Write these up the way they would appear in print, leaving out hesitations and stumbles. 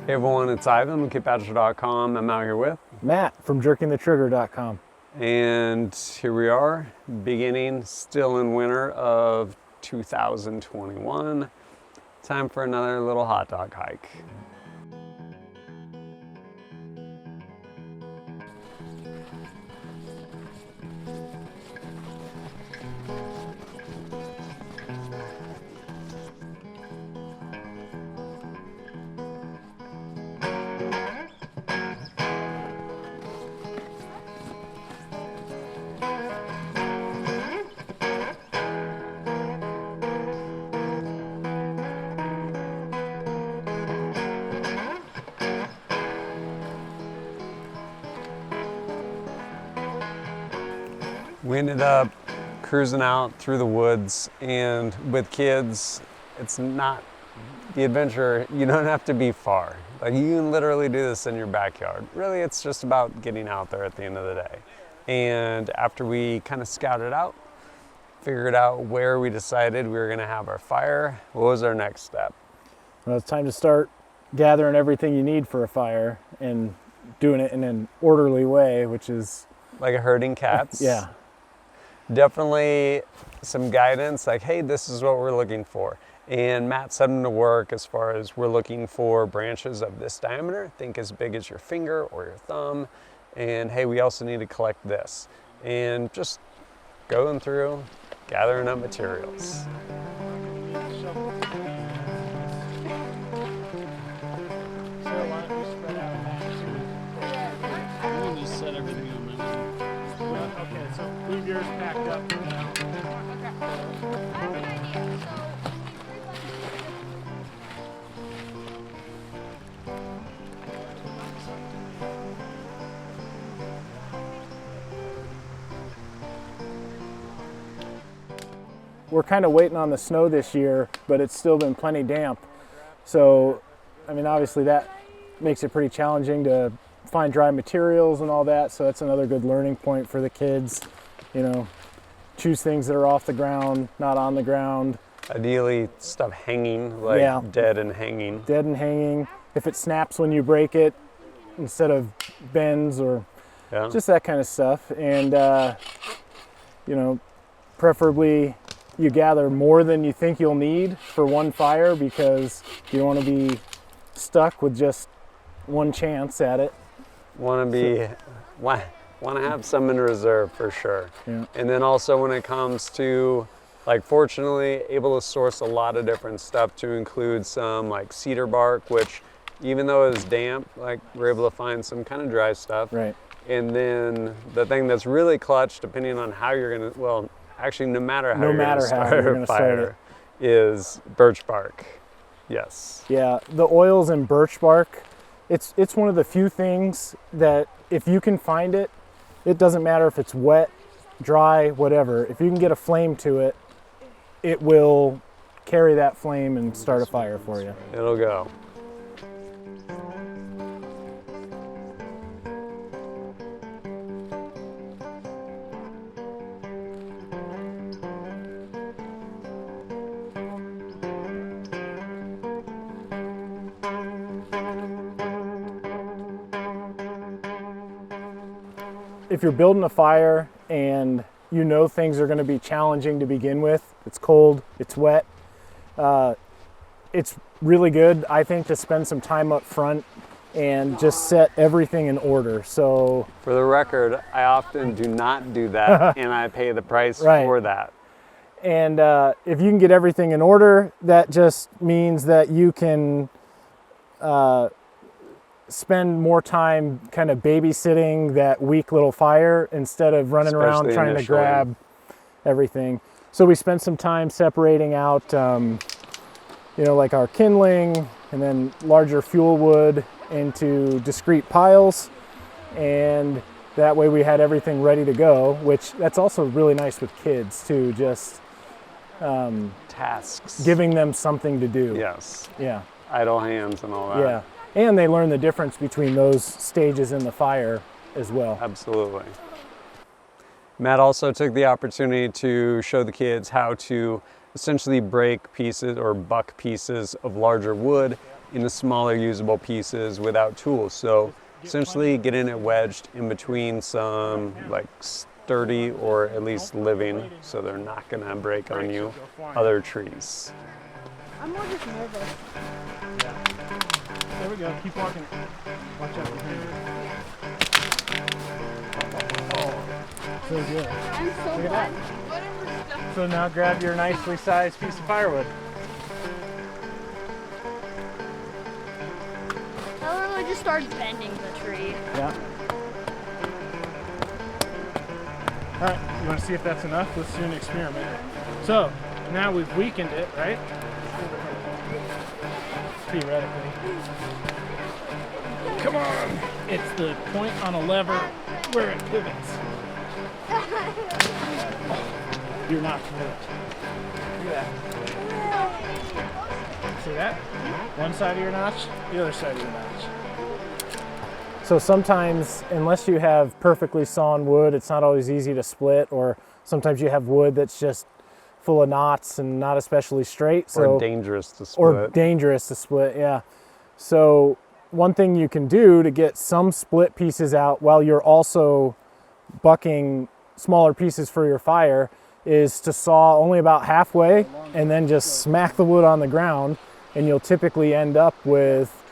Hey everyone, it's Ivan with KidPatcher.com. I'm out here with Matt from JerkingTheTrigger.com. and here we are, beginning still in winter of 2021. Time for another little hot dog hike. We ended up cruising out through the woods, and with kids, it's not the adventure. You don't have to be far. Like, you can literally do this in your backyard. Really, it's just about getting out there at the end of the day. And after we kind of scouted out, figured out where we decided we were going to have our fire, what was our next step? Well, it's time to start gathering everything you need for a fire and doing it in an orderly way, which is Like a herding cats. yeah. Definitely some guidance, like, hey, this is what we're looking for. And Matt set them to work as far as we're looking for branches of this diameter, think as big as your finger or your thumb. And hey, we also need to collect this. And just going through, gathering up materials. Okay, so leave yours packed up for now. We're kind of waiting on the snow this year, but it's still been plenty damp. So, I mean, obviously that makes it pretty challenging to find dry materials and all that. So that's another good learning point for the kids. You know, choose things that are off the ground, not on the ground. Ideally, stuff hanging, like Yeah. dead and hanging. Dead and hanging. If it snaps when you break it, instead of bends or Yeah. just that kind of stuff. And, you know, preferably you gather more than you think you'll need for one fire, because you don't want to be stuck with just one chance at it. Want to have some in reserve for sure. Yeah. And then also when it comes to, like, fortunately able to source a lot of different stuff, to include some like cedar bark, which even though it's damp, like, we're able to find some kind of dry stuff. Right. And then the thing that's really clutch, depending on how you're gonna, well, actually no matter how you're gonna start a fire, is birch bark. Yes. Yeah, the oils in birch bark, it's one of the few things that if you can find it, it doesn't matter if it's wet, dry, whatever. If you can get a flame to it, it will carry that flame and start a fire for you. It'll go. If you're building a fire and you know things are going to be challenging to begin with, it's cold, it's wet, it's really good, I think, to spend some time up front and just set everything in order. So, For the record, I often do not do that, and I pay the price Right. for that. and if you can get everything in order, that just means that you can spend more time kind of babysitting that weak little fire instead of running around Especially trying to initially. grab everything. So we spent some time separating out, you know, like our kindling and then larger fuel wood into discrete piles. And that way we had everything ready to go, which that's also really nice with kids too, just Tasks. giving them something to do. Yes. Yeah. Idle hands and all that. Yeah. And they learn the difference between those stages in the fire as well. Absolutely. Matt also took the opportunity to show the kids how to essentially break pieces or buck pieces of larger wood into smaller usable pieces without tools. So essentially getting it wedged in between some like sturdy or at least living, so they're not gonna break on you, other trees. I'm more just nervous. Yeah. There we go. Keep walking. Watch out behind you. So good. I'm so Look at glad. that. So now grab your nicely sized piece of firewood. I literally just started bending the tree. Yeah. All right. You want to see if that's enough? Let's do an experiment. So now we've weakened it, right? Theoretically. Come on. It's the point on a lever where it pivots. You're not flipped. Look at that. See that? One side of your notch, the other side of your notch. So sometimes, unless you have perfectly sawn wood, it's not always easy to split, or sometimes you have wood that's just full of knots and not especially straight. Or dangerous to split. Yeah. So one thing you can do to get some split pieces out while you're also bucking smaller pieces for your fire is to saw only about halfway and then just smack the wood on the ground, and you'll typically end up with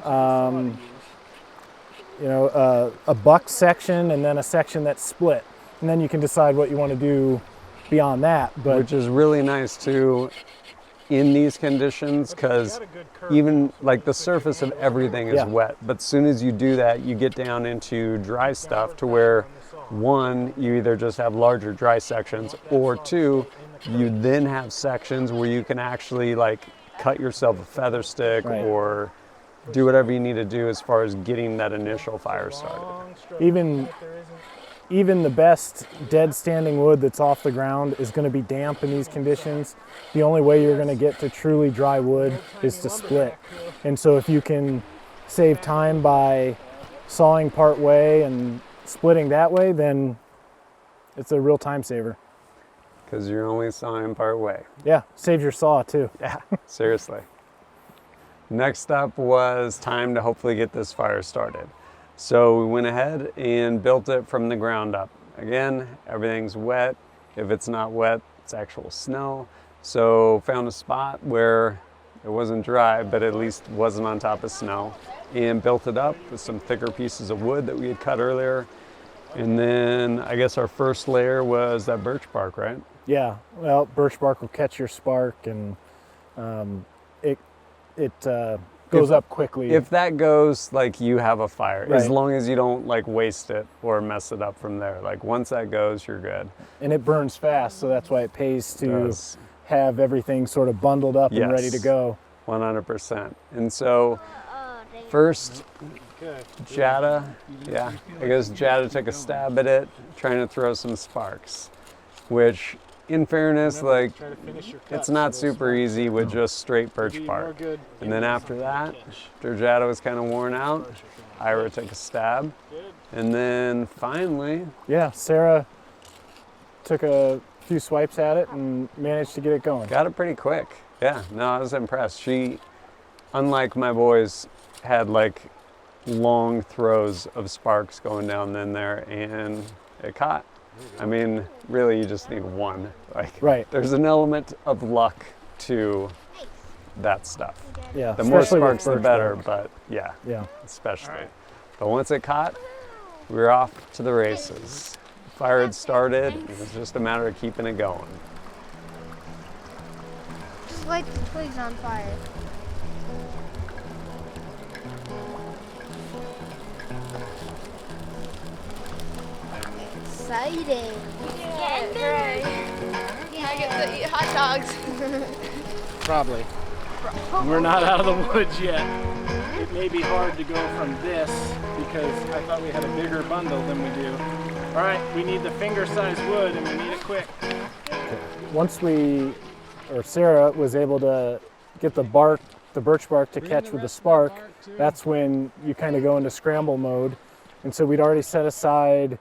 a buck section and then a section that's split, and then you can decide what you want to do beyond that. But which is really nice too in these conditions, because even like the surface of everything is wet, but as soon as you do that, you get down into dry stuff to where, one, you either just have larger dry sections, or two, you then have sections where you can actually like cut yourself a feather stick or do whatever you need to do as far as getting that initial fire started. Even the best dead standing wood that's off the ground is going to be damp in these conditions. The only way you're going to get to truly dry wood is to split. And so if you can save time by sawing part way and splitting that way, then it's a real time saver. Because you're only sawing part way. Yeah, saves your saw too. Yeah, seriously. Next up was time to hopefully get this fire started. So we went ahead and built it from the ground up. Again, everything's wet. If it's not wet, it's actual snow. So found a spot where it wasn't dry, but at least wasn't on top of snow, and built it up with some thicker pieces of wood that we had cut earlier. And then I guess our first layer was that birch bark, right? Yeah, well, birch bark will catch your spark, and it goes up quickly. If that goes, like, you have a fire, Right. as long as you don't like waste it or mess it up from there. Like once that goes, you're good. And it burns fast, so that's why it pays to have everything sort of bundled up and ready to go. 100%. And so first, Jada, I guess Jada took a stab at it, trying to throw some sparks, which in fairness, like, it's not super easy with just straight birch bark. And then after that, after Jada was kind of worn out, Ira took a stab. And then finally, Sarah took a few swipes at it and managed to get it going. got it pretty quick. Yeah, no, I was impressed. She, unlike my boys, had like long throws of sparks going down in there, and it caught. I mean, really, you just need one. Like, there's an element of luck to that stuff. Yeah, the more especially with sparks, the birch better. bark. But yeah, especially. But once it caught, we were off to the races. The fire had started. It was just a matter of keeping it going. Just light the twigs on fire. Exciting. Yeah, I get to eat hot dogs. Probably. We're not out of the woods yet. It may be hard to go from this because I thought we had a bigger bundle than we do. All right, we need the finger-sized wood and we need it quick. Once Sarah was able to get the birch bark to catch with the spark, that's when you kind of go into scramble mode. And so we'd already set aside.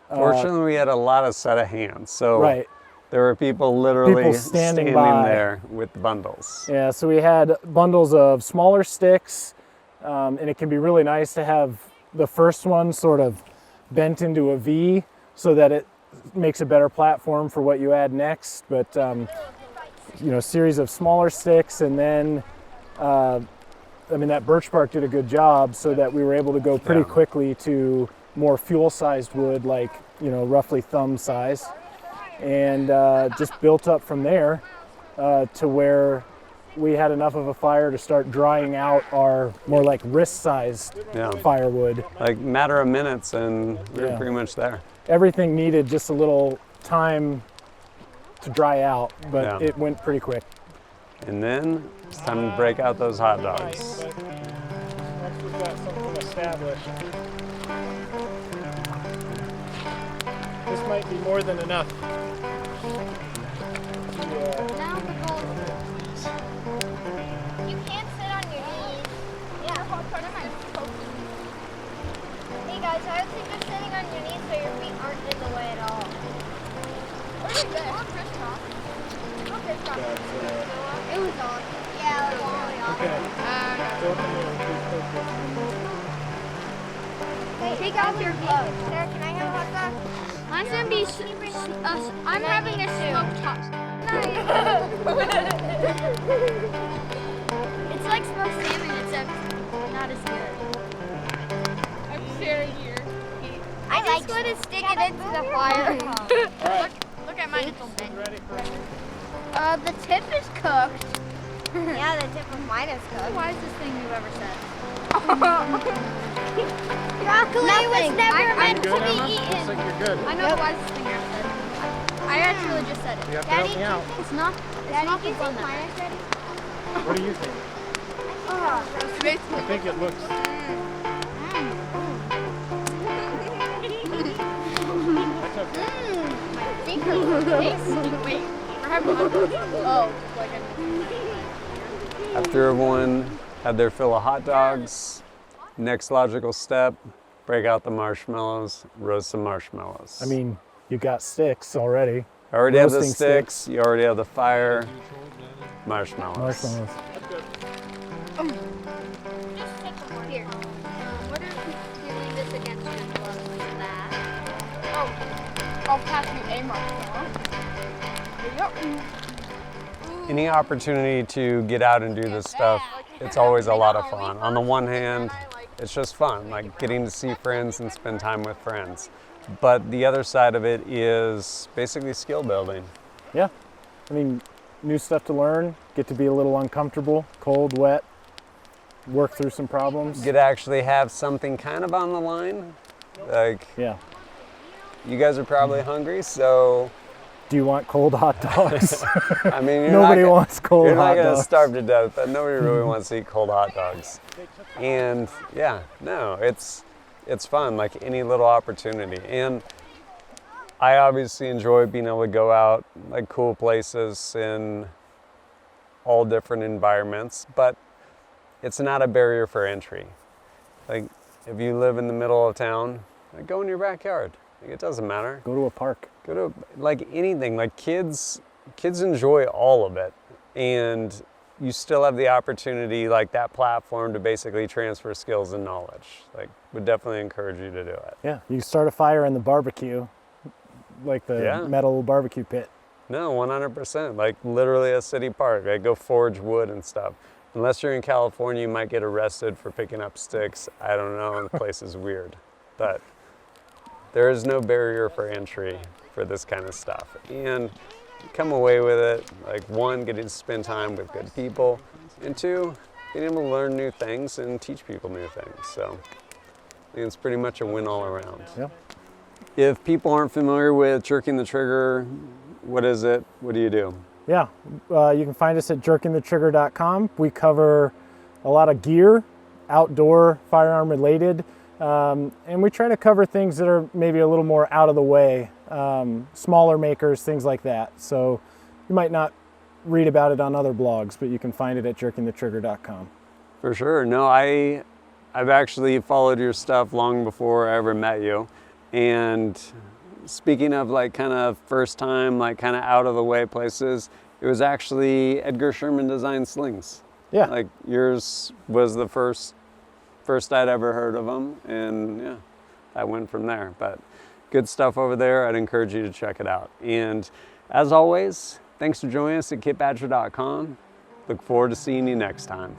Fortunately, we had a lot of set of hands. So There were people literally People standing standing by. there with bundles. Yeah, so we had bundles of smaller sticks, and it can be really nice to have the first one sort of bent into a V so that it makes a better platform for what you add next. But you know, a series of smaller sticks, and then I mean, that birch bark did a good job so that we were able to go pretty Yeah. quickly to more fuel-sized wood, like, you know, roughly thumb size, and just built up from there to where we had enough of a fire to start drying out our more like wrist-sized Yeah. firewood. Like matter of minutes and we were Yeah. pretty much there. Everything needed just a little time to dry out, but Yeah. it went pretty quick. And then it's time to break out those hot dogs. Once we've got something established, this might be more than enough. Now the goal. You can't sit on your knees. Yeah. Hey guys, I would suggest sitting on your knees so your feet aren't in the way at all. Where is it? It was on. Yeah, it was really on. Okay. Hey, take off your clothes. Sarah, can I have a hot dog? Mine's gonna be. I'm having a smoked hot. It's like smoked salmon, except not as good. I'm sharing here. I just want to stick it into the fire. Look at mine. It's bent. Ready for The tip is cooked. Yeah, the tip of mine is The cooked. wisest thing you've ever said. Broccoli was never meant to good, be Emma? eaten. Looks like you're good. I know the wisest thing you've ever said. I actually just said it. You have to help me out. It's not. Daddy, not do you the fun think that mine is ready? What do you think? I think it looks. That's okay. Wait, we're having oh, like After everyone had their fill of hot dogs, next logical step, break out the marshmallows, roast some marshmallows. I mean, you got sticks already. I already have the roasting sticks, you already have the fire, marshmallows. Marshmallows. Just take the one. Here. what if you leave this against your glove like that? Oh, I'll pass you a marshmallow. Any opportunity to get out and do this stuff, it's always a lot of fun. On the one hand, it's just fun, like getting to see friends and spend time with friends. But the other side of it is basically skill building. Yeah. I mean, new stuff to learn, get to be a little uncomfortable, cold, wet, work through some problems. Get to actually have something kind of on the line. Like, Yeah. you guys are probably hungry, so Do you want cold hot dogs? I mean, you're Nobody not, wants cold You're hot not going to dogs. starve to death, but nobody really wants to eat cold hot dogs. And yeah, no, it's fun, like any little opportunity. And I obviously enjoy being able to go out like cool places in all different environments, but it's not a barrier for entry. Like if you live in the middle of town, like, go in your backyard. Like, it doesn't matter. Go to a park. Go to like anything. Like kids enjoy all of it, and you still have the opportunity, like that platform, to basically transfer skills and knowledge. Like, would definitely encourage you to do it. Yeah. You start a fire in the barbecue, like the Yeah. metal barbecue pit. No, 100%. Like literally a city park. Like go forage wood and stuff. Unless you're in California, you might get arrested for picking up sticks. I don't know. The place is weird, but there is no barrier for entry for this kind of stuff. And come away with it, like one, getting to spend time with good people, and two, being able to learn new things and teach people new things. So I think it's pretty much a win all around. Yeah. If people aren't familiar with jerking the trigger, what is it? What do you do? Yeah. You can find us at jerkingthetrigger.com. We cover a lot of gear, outdoor, firearm related. And we try to cover things that are maybe a little more out of the way, smaller makers, things like that. So you might not read about it on other blogs, but you can find it at jerkingthetrigger.com. For sure. No, I've actually followed your stuff long before I ever met you. And speaking of like kind of first time, like kind of out of the way places, it was actually Edgar Sherman designed slings. Yeah. Like yours was the first I'd ever heard of them, and yeah, I went from there. But good stuff over there. I'd encourage you to check it out. And as always, thanks for joining us at kitbadger.com. Look forward to seeing you next time.